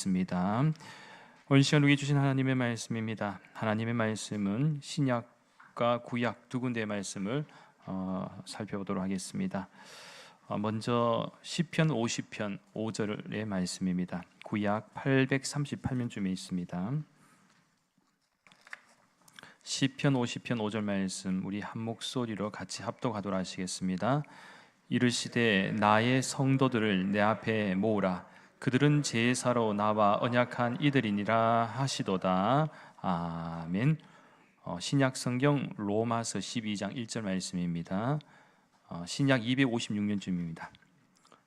있습니다. 오늘 시간 우리에게 주신 하나님의 말씀입니다. 하나님의 말씀은 신약과 구약 두 군데의 말씀을 살펴보도록 하겠습니다. 먼저 시편 50편 5절의 말씀입니다. 구약 838면쯤에 있습니다. 시편 50편 5절 말씀 우리 한 목소리로 같이 합독하도록 하시겠습니다. 이르시되 나의 성도들을 내 앞에 모으라. 그들은 제사로 나와 언약한 이들이니라 하시도다. 아멘. 신약 성경 로마서 12장 1절 말씀입니다. 신약 256년쯤입니다.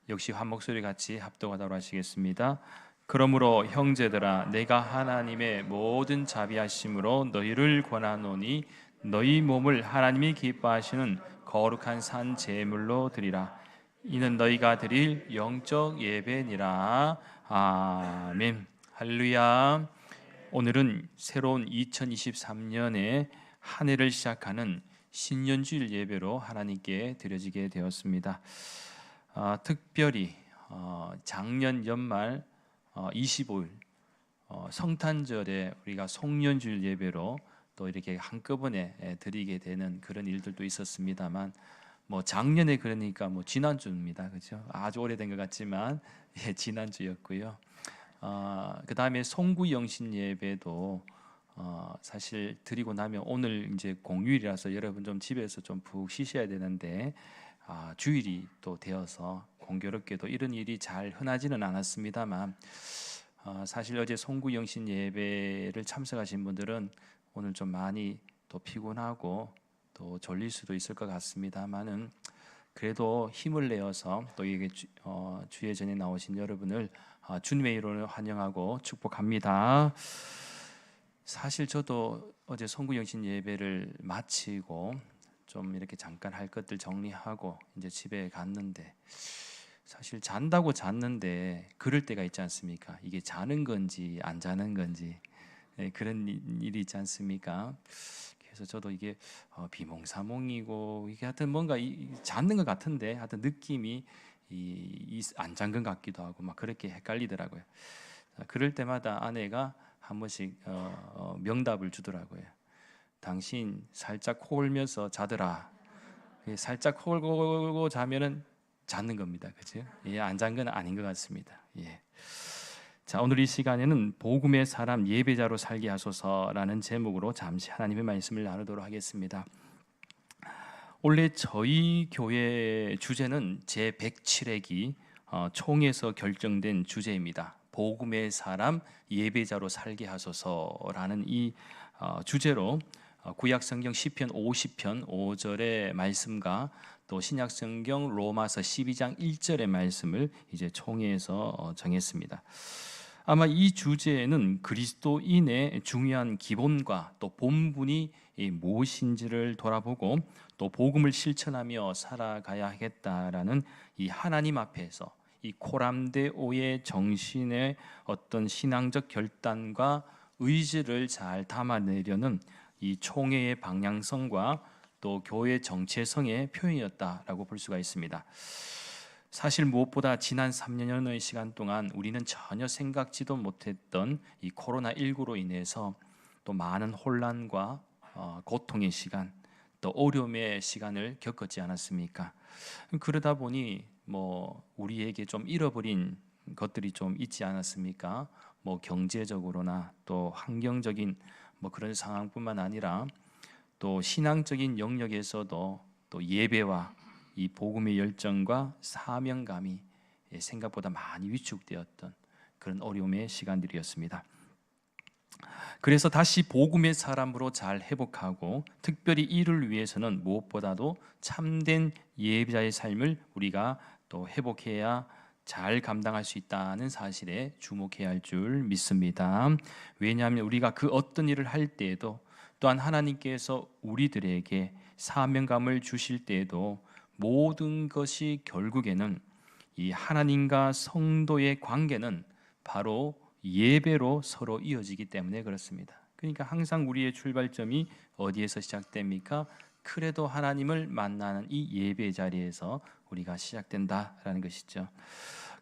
역시 한 목소리 같이 합독하도록 하시겠습니다. 그러므로 형제들아 내가 하나님의 모든 자비하심으로 너희를 권하노니 너희 몸을 하나님이 기뻐하시는 거룩한 산 제물로 드리라. 이는 너희가 드릴 영적 예배니라. 아멘. 할렐루야. 오늘은 새로운 2023년의 한 해를 시작하는 신년주일 예배로 하나님께 드려지게 되었습니다. 특별히 작년 연말 25일 성탄절에 우리가 송년주일 예배로 또 이렇게 한꺼번에 드리게 되는 그런 일들도 있었습니다만 작년에 그러니까 지난주입니다. 그렇죠? 아주 오래된 것 같지만 지난주였고요. 그 다음에 송구영신 예배도 사실 드리고 나면 오늘 이제 공휴일이라서 여러분 좀 집에서 좀 푹 쉬셔야 되는데 주일이 또 되어서 공교롭게도 이런 일이 잘 흔하지는 않았습니다만 사실 어제 송구영신 예배를 참석하신 분들은 오늘 좀 많이 또 피곤하고 또 졸릴 수도 있을 것 같습니다만은 그래도 힘을 내어서 또 이게 주의 전에 나오신 여러분을 주님의 이름으로 환영하고 축복합니다. 사실 저도 어제 송구영신 예배를 마치고 좀 이렇게 잠깐 할 것들 정리하고 이제 집에 갔는데 사실 잔다고 잤는데 그럴 때가 있지 않습니까? 이게 자는 건지 안 자는 건지 그런 일이 있지 않습니까? 그래서 저도 이게 비몽사몽이고 이게 하여튼 뭔가 잤는 것 같은데 하여튼 느낌이 안 잔 것 같기도 하고 막 그렇게 헷갈리더라고요. 그럴 때마다 아내가 한 번씩 명답을 주더라고요. 당신 살짝 코 골면서 자더라. 살짝 코 골고 자면은 자는 겁니다. 그죠? 안 잔 건 아닌 것 같습니다. 자, 오늘 이 시간에는 복음의 사람 예배자로 살게 하소서라는 제목으로 잠시 하나님의 말씀을 나누도록 하겠습니다. 원래 저희 교회 주제는 제107회기 총회에서 결정된 주제입니다. 복음의 사람 예배자로 살게 하소서라는 이 주제로 구약성경 시편 50편 5절의 말씀과 또 신약성경 로마서 12장 1절의 말씀을 이제 총회에서 정했습니다. 아마 이 주제에는 그리스도인의 중요한 기본과 또 본분이 무엇인지를 돌아보고 또 복음을 실천하며 살아가야 하겠다라는 이 하나님 앞에서 이 코람데오의 정신의 어떤 신앙적 결단과 의지를 잘 담아내려는 이 총회의 방향성과 또 교회 정체성의 표현이었다라고 볼 수가 있습니다. 사실 무엇보다 지난 3년여의 시간 동안 우리는 전혀 생각지도 못했던 이 코로나19로 인해서 또 많은 혼란과 고통의 시간, 또 어려움의 시간을 겪었지 않았습니까? 그러다 보니 우리에게 좀 잃어버린 것들이 좀 있지 않았습니까? 경제적으로나 또 환경적인 그런 상황뿐만 아니라 또 신앙적인 영역에서도 또 예배와 이 복음의 열정과 사명감이 생각보다 많이 위축되었던 그런 어려움의 시간들이었습니다. 그래서 다시 복음의 사람으로 잘 회복하고 특별히 이를 위해서는 무엇보다도 참된 예배자의 삶을 우리가 또 회복해야 잘 감당할 수 있다는 사실에 주목해야 할 줄 믿습니다. 왜냐하면 우리가 그 어떤 일을 할 때에도 또한 하나님께서 우리들에게 사명감을 주실 때에도 모든 것이 결국에는 이 하나님과 성도의 관계는 바로 예배로 서로 이어지기 때문에 그렇습니다. 그러니까 항상 우리의 출발점이 어디에서 시작됩니까? 그래도 하나님을 만나는 이 예배 자리에서 우리가 시작된다라는 것이죠.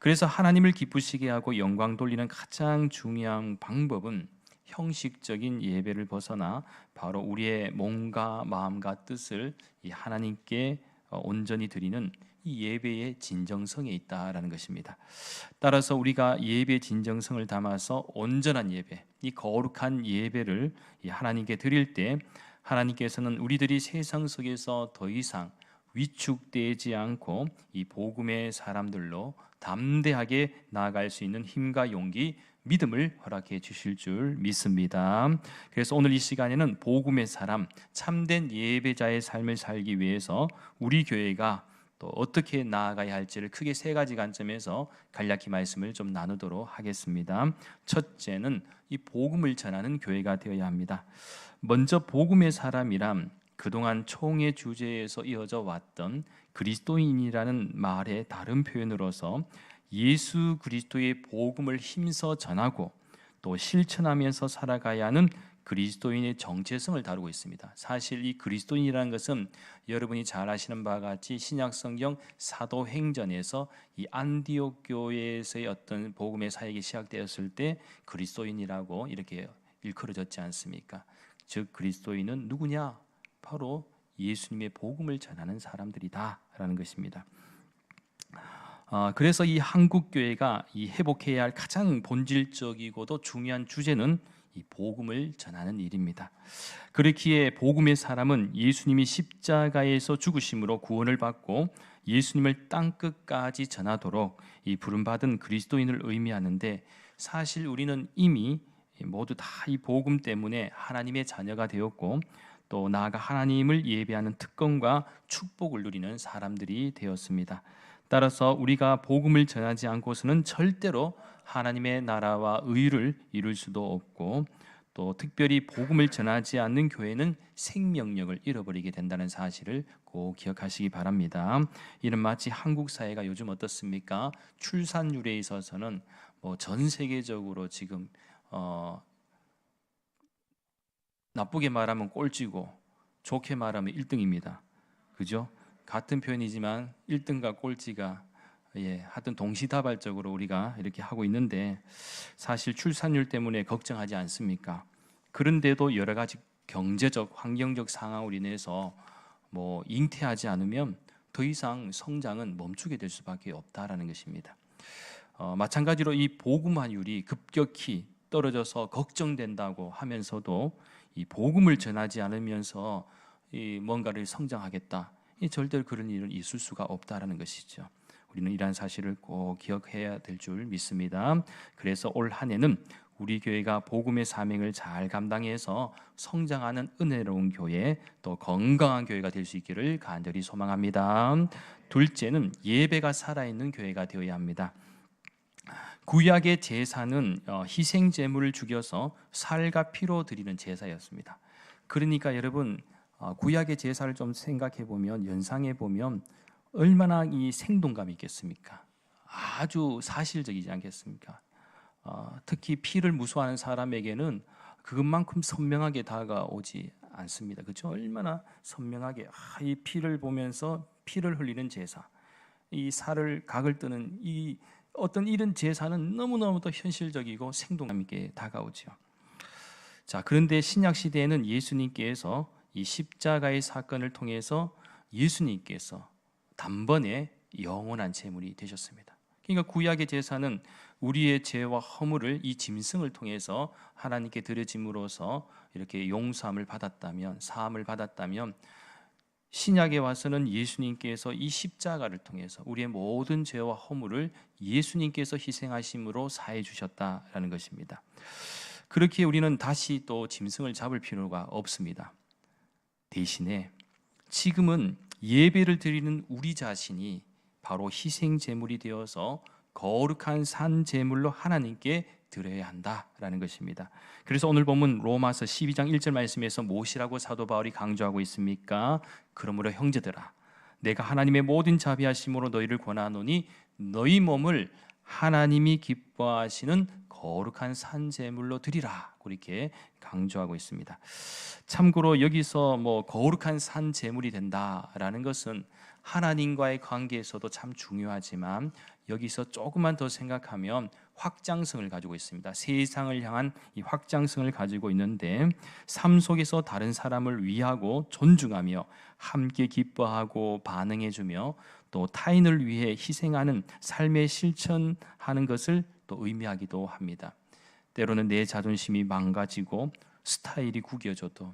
그래서 하나님을 기쁘시게 하고 영광 돌리는 가장 중요한 방법은 형식적인 예배를 벗어나 바로 우리의 몸과 마음과 뜻을 이 하나님께 온전히 드리는 이 예배의 진정성에 있다라는 것입니다. 따라서 우리가 예배의 진정성을 담아서 온전한 예배, 이 거룩한 예배를 이 하나님께 드릴 때 하나님께서는 우리들이 세상 속에서 더 이상 위축되지 않고 이 복음의 사람들로 담대하게 나아갈 수 있는 힘과 용기, 믿음을 허락해 주실 줄 믿습니다. 그래서 오늘 이 시간에는 복음의 사람, 참된 예배자의 삶을 살기 위해서 우리 교회가 또 어떻게 나아가야 할지를 크게 세 가지 관점에서 간략히 말씀을 좀 나누도록 하겠습니다. 첫째는 이 복음을 전하는 교회가 되어야 합니다. 먼저 복음의 사람이란 그동안 총의 주제에서 이어져 왔던 그리스도인이라는 말의 다른 표현으로서 예수 그리스도의 복음을 힘써 전하고 또 실천하면서 살아가야 하는 그리스도인의 정체성을 다루고 있습니다. 사실 이 그리스도인이라는 것은 여러분이 잘 아시는 바와 같이 신약 성경 사도행전에서 이 안디옥 교회에서의 어떤 복음의 사역이 시작되었을 때 그리스도인이라고 이렇게 일컬어졌지 않습니까? 즉 그리스도인은 누구냐? 바로 예수님의 복음을 전하는 사람들이다라는 것입니다. 그래서 이 한국 교회가 이 회복해야 할 가장 본질적이고도 중요한 주제는 이 복음을 전하는 일입니다. 그렇기에 복음의 사람은 예수님이 십자가에서 죽으심으로 구원을 받고 예수님을 땅 끝까지 전하도록 이 부름받은 그리스도인을 의미하는데, 사실 우리는 이미 모두 다 이 복음 때문에 하나님의 자녀가 되었고 또 나아가 하나님을 예배하는 특권과 축복을 누리는 사람들이 되었습니다. 따라서 우리가 복음을 전하지 않고서는 절대로 하나님의 나라와 의를 이룰 수도 없고, 또 특별히 복음을 전하지 않는 교회는 생명력을 잃어버리게 된다는 사실을 꼭 기억하시기 바랍니다. 이는 마치 한국 사회가 요즘 어떻습니까? 출산율에 있어서는 전 세계적으로 지금 나쁘게 말하면 꼴찌고 좋게 말하면 1등입니다. 그죠? 같은 표현이지만 1등과 꼴찌가 하여튼 동시다발적으로 우리가 이렇게 하고 있는데, 사실 출산율 때문에 걱정하지 않습니까? 그런데도 여러 가지 경제적, 환경적 상황으로 인해서 잉태하지 않으면 더 이상 성장은 멈추게 될 수밖에 없다라는 것입니다. 마찬가지로 이 복음화율이 급격히 떨어져서 걱정된다고 하면서도 이 복음을 전하지 않으면서 이 뭔가를 성장하겠다, 절대로 그런 일은 있을 수가 없다라는 것이죠. 우리는 이러한 사실을 꼭 기억해야 될 줄 믿습니다. 그래서 올 한 해는 우리 교회가 복음의 사명을 잘 감당해서 성장하는 은혜로운 교회, 또 건강한 교회가 될 수 있기를 간절히 소망합니다. 둘째는 예배가 살아있는 교회가 되어야 합니다. 구약의 제사는 희생 제물을 죽여서 살과 피로 드리는 제사였습니다. 그러니까 여러분, 구약의 제사를 좀 생각해 보면, 연상해 보면 얼마나 이 생동감이 있겠습니까? 아주 사실적이지 않겠습니까? 특히 피를 무서워하는 사람에게는 그것만큼 선명하게 다가오지 않습니다. 그렇죠? 얼마나 선명하게 이 피를 보면서 피를 흘리는 제사, 이 살을 각을 뜨는 이 어떤 이런 제사는 너무너무도 현실적이고 생동감 있게 다가오죠. 자, 그런데 신약 시대에는 예수님께서 이 십자가의 사건을 통해서 예수님께서 단번에 영원한 제물이 되셨습니다. 그러니까 구약의 제사는 우리의 죄와 허물을 이 짐승을 통해서 하나님께 드려짐으로써 이렇게 용서함을 받았다면, 사함을 받았다면, 신약에 와서는 예수님께서 이 십자가를 통해서 우리의 모든 죄와 허물을 예수님께서 희생하심으로 사해 주셨다라는 것입니다. 그렇게 우리는 다시 또 짐승을 잡을 필요가 없습니다. 대신에 지금은 예배를 드리는 우리 자신이 바로 희생 제물이 되어서 거룩한 산 제물로 하나님께 드려야 한다라는 것입니다. 그래서 오늘 본문 로마서 12장 1절 말씀에서 무엇이라고 사도 바울이 강조하고 있습니까? 그러므로 형제들아, 내가 하나님의 모든 자비하심으로 너희를 권하노니 너희 몸을 하나님이 기뻐하시는 거룩한 산 제물로 드리라, 그렇게 강조하고 있습니다. 참고로 여기서 거룩한 산 제물이 된다라는 것은 하나님과의 관계에서도 참 중요하지만 여기서 조금만 더 생각하면 확장성을 가지고 있습니다. 세상을 향한 이 확장성을 가지고 있는데 삶 속에서 다른 사람을 위하고 존중하며 함께 기뻐하고 반응해주며 또 타인을 위해 희생하는 삶의 실천하는 것을 또 의미하기도 합니다. 때로는 내 자존심이 망가지고 스타일이 구겨져도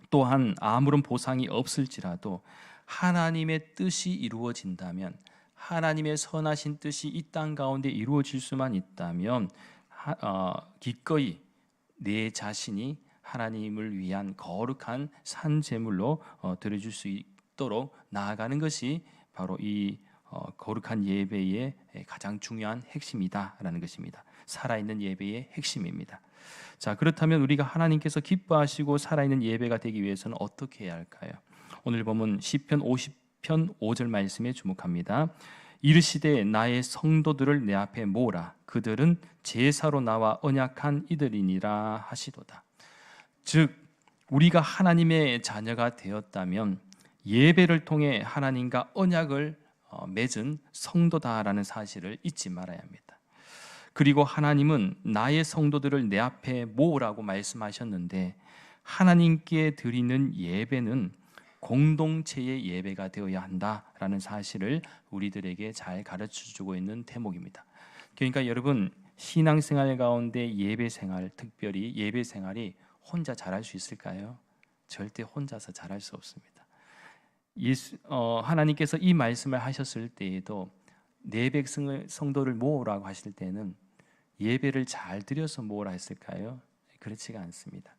또한 아무런 보상이 없을지라도 하나님의 뜻이 이루어진다면, 하나님의 선하신 뜻이 이 땅 가운데 이루어질 수만 있다면 기꺼이 내 자신이 하나님을 위한 거룩한 산 제물로 드려줄 수 있도록 나아가는 것이 바로 이 거룩한 예배의 가장 중요한 핵심이다라는 것입니다. 살아있는 예배의 핵심입니다. 자, 그렇다면 우리가 하나님께서 기뻐하시고 살아있는 예배가 되기 위해서는 어떻게 해야 할까요? 오늘 보면 시편 50편 5절 말씀에 주목합니다. 이르시되 나의 성도들을 내 앞에 모으라. 그들은 제사로 나와 언약한 이들이니라 하시도다. 즉 우리가 하나님의 자녀가 되었다면 예배를 통해 하나님과 언약을 맺은 성도다라는 사실을 잊지 말아야 합니다. 그리고 하나님은 나의 성도들을 내 앞에 모으라고 말씀하셨는데 하나님께 드리는 예배는 공동체의 예배가 되어야 한다라는 사실을 우리들에게 잘 가르쳐주고 있는 대목입니다. 그러니까 여러분, 신앙생활 가운데 예배생활, 특별히 예배생활이 혼자 잘할 수 있을까요? 절대 혼자서 잘할 수 없습니다. 하나님께서 이 말씀을 하셨을 때에도 내 백성을 성도를 모으라고 하실 때는 예배를 잘 드려서 모으라 했을까요? 그렇지가 않습니다.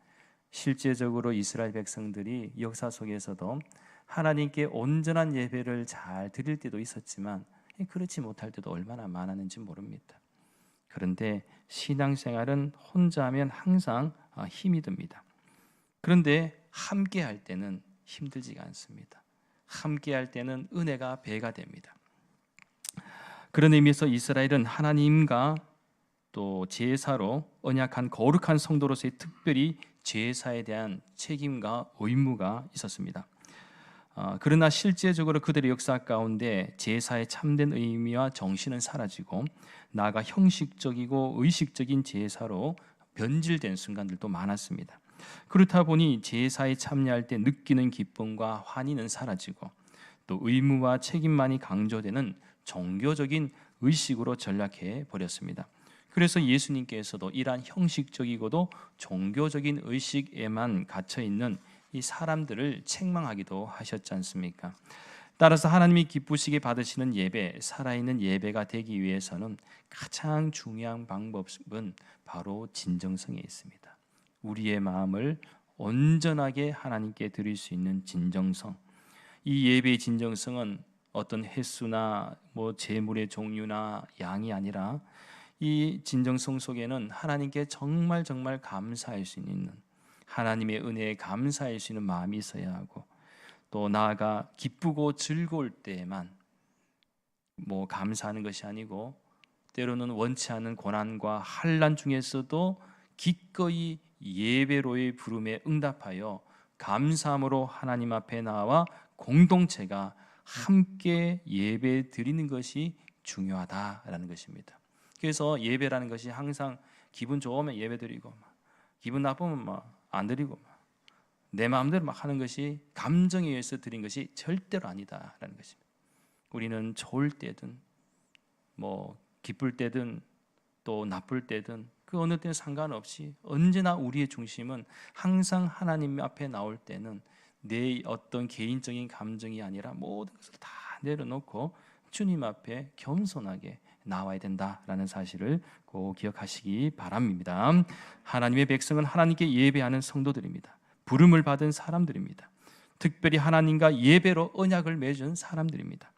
실제적으로 이스라엘 백성들이 역사 속에서도 하나님께 온전한 예배를 잘 드릴 때도 있었지만 그렇지 못할 때도 얼마나 많았는지 모릅니다. 그런데 신앙생활은 혼자 하면 항상 힘이 듭니다. 그런데 함께 할 때는 힘들지가 않습니다. 함께 할 때는 은혜가 배가 됩니다. 그런 의미에서 이스라엘은 하나님과 또 제사로 언약한 거룩한 성도로서의 특별히 제사에 대한 책임과 의무가 있었습니다. 그러나 실제적으로 그들의 역사 가운데 제사의 참된 의미와 정신은 사라지고 나아가 형식적이고 의식적인 제사로 변질된 순간들도 많았습니다. 그렇다 보니 제사에 참여할 때 느끼는 기쁨과 환희는 사라지고 또 의무와 책임만이 강조되는 종교적인 의식으로 전락해 버렸습니다. 그래서 예수님께서도 이러한 형식적이고도 종교적인 의식에만 갇혀 있는 이 사람들을 책망하기도 하셨지 않습니까? 따라서 하나님이 기쁘시게 받으시는 예배, 살아있는 예배가 되기 위해서는 가장 중요한 방법은 바로 진정성에 있습니다. 우리의 마음을 온전하게 하나님께 드릴 수 있는 진정성. 이 예배의 진정성은 어떤 횟수나 제물의 종류나 양이 아니라 이 진정성 속에는 하나님께 정말 감사할 수 있는, 하나님의 은혜에 감사할 수 있는 마음이 있어야 하고 또 나아가 기쁘고 즐거울 때에만 감사하는 것이 아니고 때로는 원치 않은 고난과 환난 중에서도 기꺼이 예배로의 부름에 응답하여 감사함으로 하나님 앞에 나와 공동체가 함께 예배 드리는 것이 중요하다라는 것입니다. 그래서 예배라는 것이 항상 기분 좋으면 예배 드리고 기분 나쁘면 안 드리고 내 마음대로 하는 것이 감정에 의해서 드린 것이 절대로 아니다라는 것입니다. 우리는 좋을 때든 기쁠 때든 또 나쁠 때든 그 어느 때는 상관없이 언제나 우리의 중심은 항상 하나님 앞에 나올 때는 내 어떤 개인적인 감정이 아니라 모든 것을 다 내려놓고 주님 앞에 겸손하게 나와야 된다라는 사실을 꼭 기억하시기 바랍니다. 하나님의 백성은 하나님께 예배하는 성도들입니다. 부름을 받은 사람들입니다. 특별히 하나님과 예배로 언약을 맺은 사람들입니다.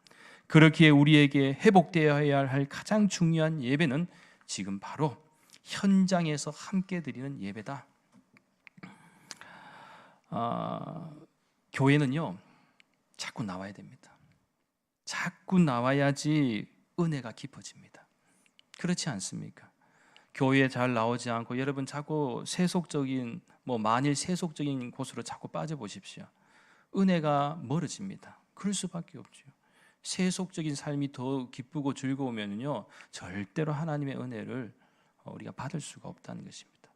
그렇기에 우리에게 회복되어야 할 가장 중요한 예배는 지금 바로 현장에서 함께 드리는 예배다. 교회는요, 자꾸 나와야 됩니다. 자꾸 나와야지 은혜가 깊어집니다. 그렇지 않습니까? 교회에 잘 나오지 않고 여러분 자꾸 세속적인 만일 세속적인 곳으로 자꾸 빠져보십시오. 은혜가 멀어집니다. 그럴 수밖에 없죠. 세속적인 삶이 더 기쁘고 즐거우면요 절대로 하나님의 은혜를 우리가 받을 수가 없다는 것입니다.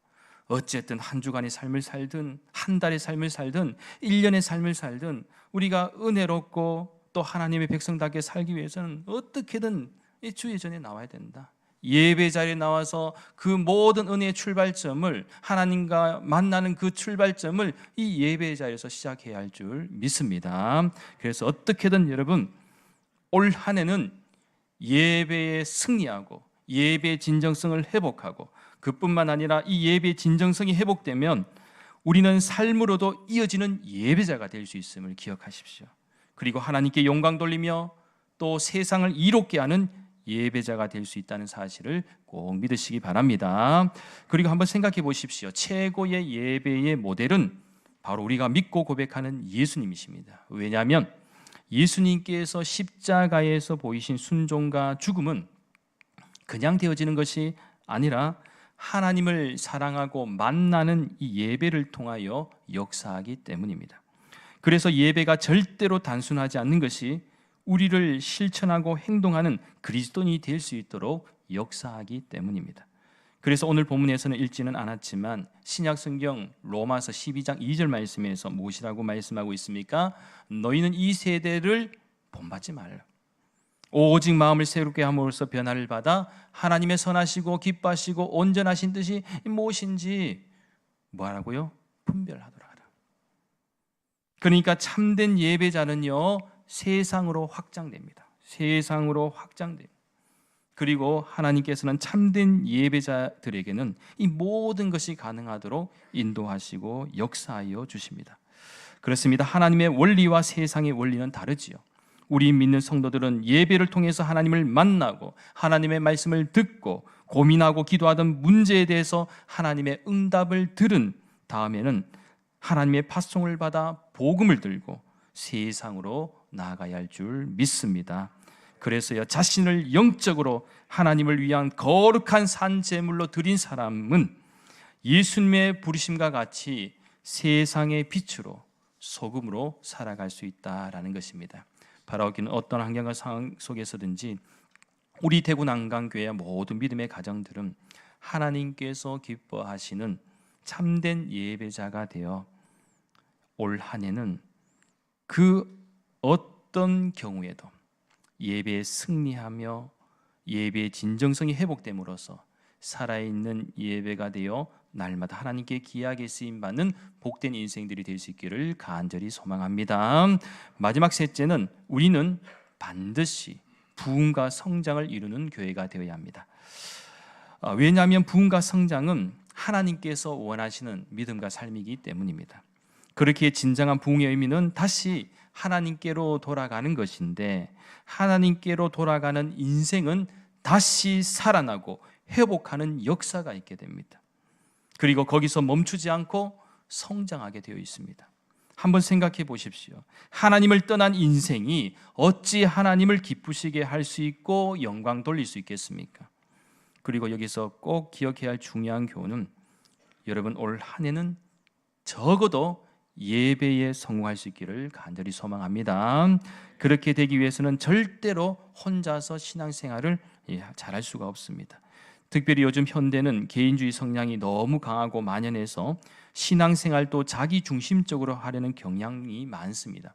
어쨌든 한 주간의 삶을 살든 한 달의 삶을 살든 1년의 삶을 살든 우리가 은혜롭고 또 하나님의 백성답게 살기 위해서는 어떻게든 이 주의 전에 나와야 된다. 예배 자리에 나와서 그 모든 은혜의 출발점을, 하나님과 만나는 그 출발점을 이 예배 자리에서 시작해야 할 줄 믿습니다. 그래서 어떻게든 여러분 올 한 해는 예배에 승리하고 예배의 진정성을 회복하고, 그뿐만 아니라 이 예배의 진정성이 회복되면 우리는 삶으로도 이어지는 예배자가 될 수 있음을 기억하십시오. 그리고 하나님께 영광 돌리며 또 세상을 이롭게 하는 예배자가 될 수 있다는 사실을 꼭 믿으시기 바랍니다. 그리고 한번 생각해 보십시오. 최고의 예배의 모델은 바로 우리가 믿고 고백하는 예수님이십니다. 왜냐하면 예수님께서 십자가에서 보이신 순종과 죽음은 그냥 되어지는 것이 아니라 하나님을 사랑하고 만나는 이 예배를 통하여 역사하기 때문입니다. 그래서 예배가 절대로 단순하지 않는 것이 우리를 실천하고 행동하는 그리스도인이 될 수 있도록 역사하기 때문입니다. 그래서 오늘 본문에서는 읽지는 않았지만 신약 성경 로마서 12장 2절 말씀에서 무엇이라고 말씀하고 있습니까? 너희는 이 세대를 본받지 말라. 오직 마음을 새롭게 함으로써 변화를 받아 하나님의 선하시고 기뻐하시고 온전하신 뜻이 무엇인지 뭐라고요? 분별하도록 하라. 그러니까 참된 예배자는요 세상으로 확장됩니다. 세상으로 확장됩니다. 그리고 하나님께서는 참된 예배자들에게는 이 모든 것이 가능하도록 인도하시고 역사하여 주십니다. 그렇습니다. 하나님의 원리와 세상의 원리는 다르지요. 우리 믿는 성도들은 예배를 통해서 하나님을 만나고 하나님의 말씀을 듣고 고민하고 기도하던 문제에 대해서 하나님의 응답을 들은 다음에는 하나님의 파송을 받아 복음을 들고 세상으로 나아가야 할 줄 믿습니다. 그래서요 자신을 영적으로 하나님을 위한 거룩한 산 제물로 드린 사람은 예수님의 부르심과 같이 세상의 빛으로 소금으로 살아갈 수 있다라는 것입니다. 바라오기는 어떤 환경과 상황 속에서든지 우리 대구 난강교회 모든 믿음의 가정들은 하나님께서 기뻐하시는 참된 예배자가 되어 올 한 해는 그 어떤 경우에도 예배에 승리하며 예배의 진정성이 회복됨으로써 살아있는 예배가 되어 날마다 하나님께 귀하게 쓰임받는 복된 인생들이 될 수 있기를 간절히 소망합니다. 마지막 셋째는 우리는 반드시 부흥과 성장을 이루는 교회가 되어야 합니다. 왜냐하면 부흥과 성장은 하나님께서 원하시는 믿음과 삶이기 때문입니다. 그렇게 진정한 부흥의 의미는 다시 하나님께로 돌아가는 것인데, 하나님께로 돌아가는 인생은 다시 살아나고 회복하는 역사가 있게 됩니다. 그리고 거기서 멈추지 않고 성장하게 되어 있습니다. 한번 생각해 보십시오. 하나님을 떠난 인생이 어찌 하나님을 기쁘시게 할 수 있고 영광 돌릴 수 있겠습니까? 그리고 여기서 꼭 기억해야 할 중요한 교훈은, 여러분 올 한 해는 적어도 예배에 성공할 수 있기를 간절히 소망합니다. 그렇게 되기 위해서는 절대로 혼자서 신앙생활을 잘할 수가 없습니다. 특별히 요즘 현대는 개인주의 성향이 너무 강하고 만연해서 신앙생활도 자기 중심적으로 하려는 경향이 많습니다.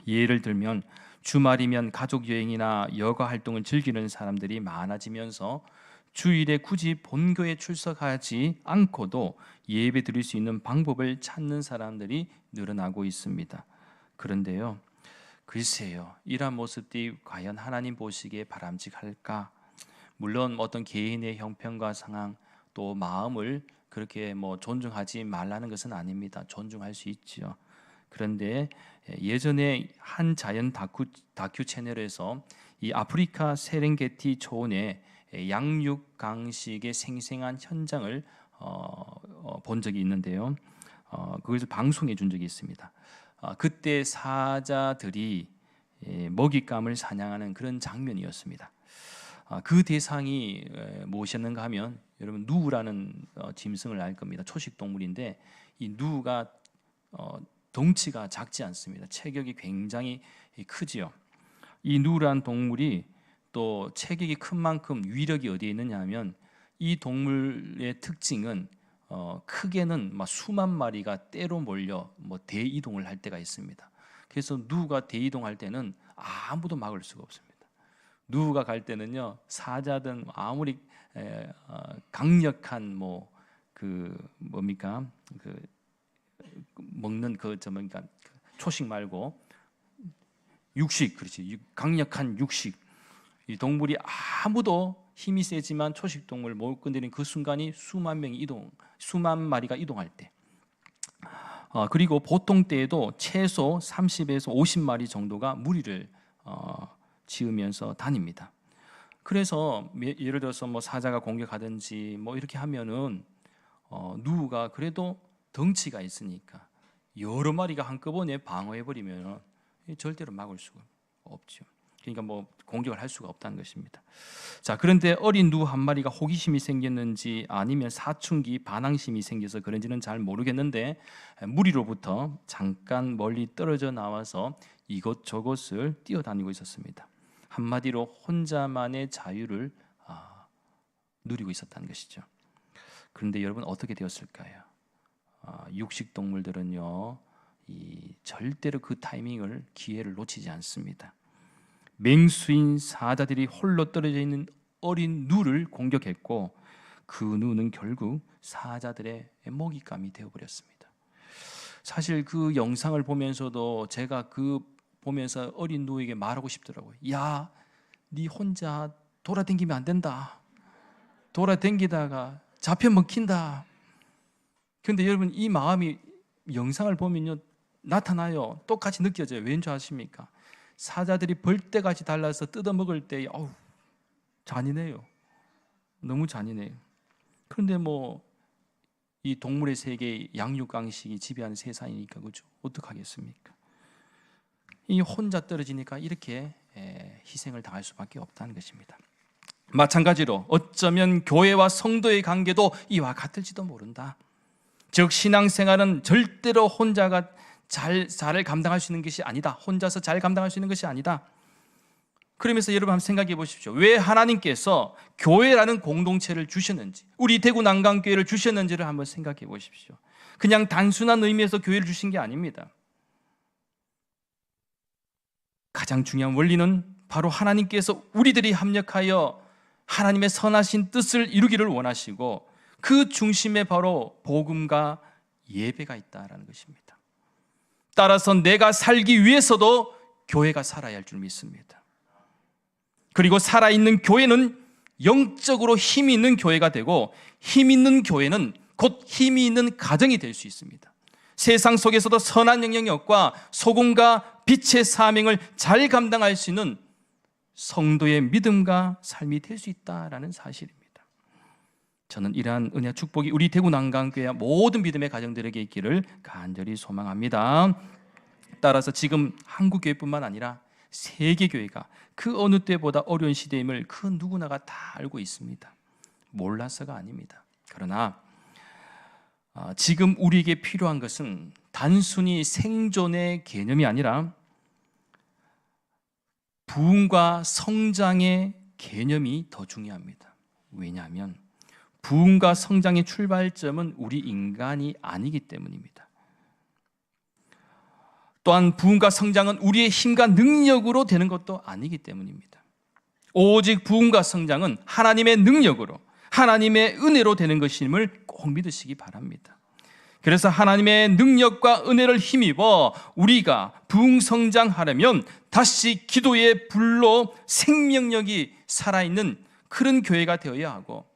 예를 들면 주말이면 가족 여행이나 여가 활동을 즐기는 사람들이 많아지면서 주일에 굳이 본교에 출석하지 않고도 예배 드릴 수 있는 방법을 찾는 사람들이 늘어나고 있습니다. 그런데요, 글쎄요, 이러한 모습들이 과연 하나님 보시기에 바람직할까? 물론 어떤 개인의 형편과 상황 또 마음을 그렇게 존중하지 말라는 것은 아닙니다. 존중할 수 있지요. 그런데 예전에 한 자연 다큐 채널에서 이 아프리카 세렝게티 초원의 양육 강식의 생생한 현장을 본 적이 있는데요. 그것을 방송해 준 적이 있습니다. 그때 사자들이 먹잇감을 사냥하는 그런 장면이었습니다. 그 대상이 무엇이었는가 하면, 여러분 누라는 짐승을 알 겁니다. 초식 동물인데 이 누가 덩치가 작지 않습니다. 체격이 굉장히 크지요. 이 누란 동물이 또 체격이 큰 만큼 위력이 어디에 있느냐 하면 이 동물의 특징은 크게는 막 수만 마리가 때로 몰려 대이동을 할 때가 있습니다. 그래서 누가 대이동할 때는 아무도 막을 수가 없습니다. 누가 갈 때는요, 사자든 아무리 강력한 먹는 초식 말고 육식, 그렇지, 강력한 육식, 이 동물이 아무도 힘이 세지만 초식 동물을 못 건드리는 그 순간이 수만 마리가 이동할 때. 그리고 보통 때에도 최소 30에서 50마리 정도가 무리를 지으면서 다닙니다. 그래서 예를 들어서 사자가 공격하든지 이렇게 하면은 누가 그래도 덩치가 있으니까 여러 마리가 한꺼번에 방어해 버리면 절대로 막을 수가 없죠. 그러니까 공격을 할 수가 없다는 것입니다. 자, 그런데 어린 누 한 마리가 호기심이 생겼는지 아니면 사춘기 반항심이 생겨서 그런지는 잘 모르겠는데 무리로부터 잠깐 멀리 떨어져 나와서 이곳저곳을 뛰어다니고 있었습니다. 한마디로 혼자만의 자유를 누리고 있었다는 것이죠. 그런데 여러분, 어떻게 되었을까요? 육식 동물들은요, 절대로 그 타이밍을, 기회를 놓치지 않습니다. 맹수인 사자들이 홀로 떨어져 있는 어린 누를 공격했고 그 누는 결국 사자들의 먹잇감이 되어버렸습니다. 사실 그 영상을 보면서도 제가 보면서 어린 누에게 말하고 싶더라고요. 야, 네 혼자 돌아다니면 안 된다. 돌아다니다가 잡혀 먹힌다. 그런데 여러분, 이 마음이 영상을 보면요, 나타나요. 똑같이 느껴져요. 왠 줄 아십니까? 사자들이 벌떼같이 달라서 뜯어먹을 때 잔인해요. 너무 잔인해요. 그런데 이 동물의 세계, 양육강식이 지배하는 세상이니까, 그렇죠? 어떡하겠습니까? 이 혼자 떨어지니까 이렇게 희생을 당할 수밖에 없다는 것입니다. 마찬가지로 어쩌면 교회와 성도의 관계도 이와 같을지도 모른다. 즉, 신앙생활은 절대로 혼자가 잘 감당할 수 있는 것이 아니다. 혼자서 잘 감당할 수 있는 것이 아니다. 그러면서 여러분 한번 생각해 보십시오. 왜 하나님께서 교회라는 공동체를 주셨는지, 우리 대구 난강교회를 주셨는지를 한번 생각해 보십시오. 그냥 단순한 의미에서 교회를 주신 게 아닙니다. 가장 중요한 원리는 바로 하나님께서 우리들이 합력하여 하나님의 선하신 뜻을 이루기를 원하시고 그 중심에 바로 복음과 예배가 있다라는 것입니다. 따라서 내가 살기 위해서도 교회가 살아야 할 줄 믿습니다. 그리고 살아있는 교회는 영적으로 힘이 있는 교회가 되고, 힘 있는 교회는 곧 힘이 있는 가정이 될 수 있습니다. 세상 속에서도 선한 영향력과 소금과 빛의 사명을 잘 감당할 수 있는 성도의 믿음과 삶이 될 수 있다라는 사실입니다. 저는 이러한 은혜와 축복이 우리 대구 난강교회 모든 믿음의 가정들에게 있기를 간절히 소망합니다. 따라서 지금 한국교회뿐만 아니라 세계교회가 그 어느 때보다 어려운 시대임을 그 누구나가 다 알고 있습니다. 몰라서가 아닙니다. 그러나 지금 우리에게 필요한 것은 단순히 생존의 개념이 아니라 부흥과 성장의 개념이 더 중요합니다. 왜냐하면 부흥과 성장의 출발점은 우리 인간이 아니기 때문입니다. 또한 부흥과 성장은 우리의 힘과 능력으로 되는 것도 아니기 때문입니다. 오직 부흥과 성장은 하나님의 능력으로, 하나님의 은혜로 되는 것임을 꼭 믿으시기 바랍니다. 그래서 하나님의 능력과 은혜를 힘입어 우리가 부흥성장하려면 다시 기도의 불로 생명력이 살아있는 그런 교회가 되어야 하고,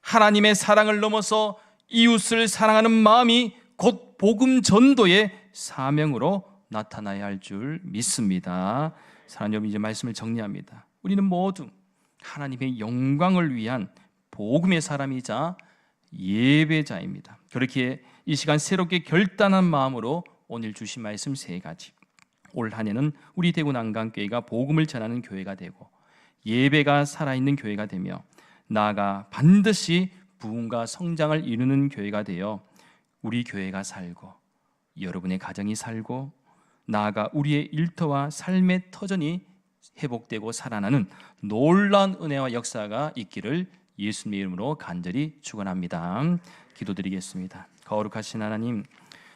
하나님의 사랑을 넘어서 이웃을 사랑하는 마음이 곧 복음 전도의 사명으로 나타나야 할 줄 믿습니다. 사랑하는 여러분, 이제 말씀을 정리합니다. 우리는 모두 하나님의 영광을 위한 복음의 사람이자 예배자입니다. 그렇게 이 시간 새롭게 결단한 마음으로 오늘 주신 말씀 3가지, 올 한 해는 우리 대구 난강교회가 복음을 전하는 교회가 되고 예배가 살아있는 교회가 되며 나아가 반드시 부흥과 성장을 이루는 교회가 되어 우리 교회가 살고 여러분의 가정이 살고 나아가 우리의 일터와 삶의 터전이 회복되고 살아나는 놀라운 은혜와 역사가 있기를 예수님의 이름으로 간절히 축원합니다. 기도드리겠습니다. 거룩하신 하나님,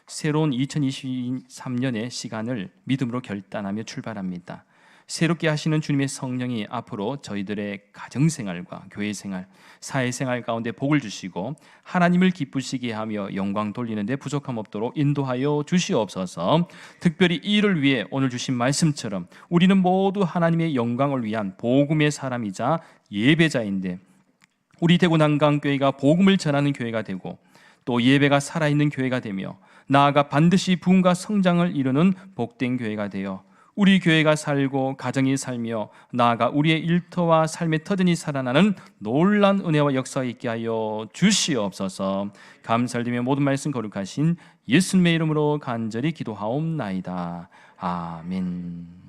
새로운 2023년의 시간을 믿음으로 결단하며 출발합니다. 새롭게 하시는 주님의 성령이 앞으로 저희들의 가정생활과 교회생활, 사회생활 가운데 복을 주시고 하나님을 기쁘시게 하며 영광 돌리는 데 부족함 없도록 인도하여 주시옵소서. 특별히 이 일을 위해 오늘 주신 말씀처럼 우리는 모두 하나님의 영광을 위한 복음의 사람이자 예배자인데, 우리 대구 난강교회가 복음을 전하는 교회가 되고 또 예배가 살아있는 교회가 되며 나아가 반드시 부흥과 성장을 이루는 복된 교회가 되어 우리 교회가 살고 가정이 살며 나아가 우리의 일터와 삶의 터전이 살아나는 놀라운 은혜와 역사가 있게 하여 주시옵소서. 감사드리며 모든 말씀 거룩하신 예수님의 이름으로 간절히 기도하옵나이다. 아멘.